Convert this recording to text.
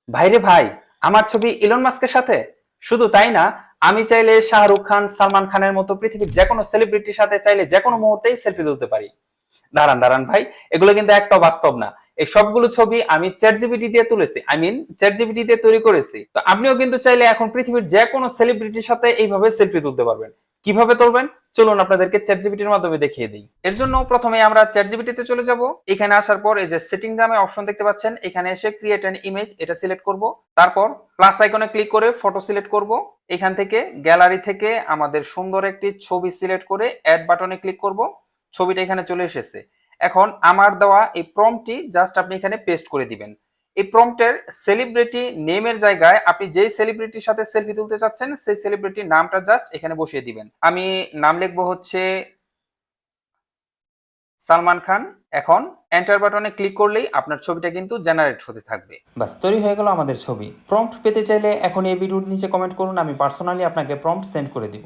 ভাইরে ভাই, আমার ছবি ইলন মাস্কের সাথে। শুধু তাই না, আমি চাইলে শাহরুখ খান, সালমান খানের মতো পৃথিবীর যে কোনো সেলিব্রিটির সাথে চাইলে যে কোনো মুহূর্তেই সেলফি তুলতে পারি। দাঁড়ান দাঁড়ান ভাই, এগুলো কিন্তু একটা বাস্তব না। এই সবগুলো ছবি আমি চ্যাট জিপিটি দিয়ে তুলেছি, চ্যাট জিপিটি দিয়ে তৈরি করেছি। তো আপনিও কিন্তু চাইলে এখন পৃথিবীর যে কোনো সেলিব্রিটির সাথে এইভাবে সেলফি তুলতে পারবেন। কিভাবে তুলবেন চলুন আপনাদেরকে চ্যাট জিপিটির মাধ্যমে দেখিয়ে দিই। এর জন্য প্রথমে আমরা চ্যাট জিপিটিতে চলে যাব। এখানে আসার পর এই যে সেটিং নামে অপশন দেখতে পাচ্ছেন, এখানে এসে ক্রিয়েট অ্যান ইমেজ এটা সিলেক্ট করব। তারপর প্লাস আইকনে ক্লিক করে ফটো সিলেক্ট করব। এখান থেকে গ্যালারি থেকে আমাদের সুন্দর একটি ছবি সিলেক্ট করে অ্যাড বাটনে ক্লিক করব। ছবিটা এখানে চলে এসেছে। এখন আমার দেওয়া এই প্রম্পটটি জাস্ট আপনি এখানে পেস্ট করে দিবেন। এই প্রম্পটের সেলিব্রিটি নেমের জায়গায় আপনি যেই সেলিব্রিটির সাথে সেলফি তুলতে চাচ্ছেন সেই সেলিব্রিটির নামটা জাস্ট এখানে বসিয়ে দিবেন। আমি নাম লিখবো হচ্ছে সালমান খান। এখন এন্টার বাটনে ক্লিক করলেই আপনার ছবিটা কিন্তু জেনারেট হতে থাকবে। বাস তৈরি হয়ে গেল আমাদের ছবি। প্রম্পট পেতে চাইলে এখন এই ভিডিওর নিচে কমেন্ট করুন, আমি পার্সোনালি আপনাকে প্রম্পট সেন্ড করে দিব।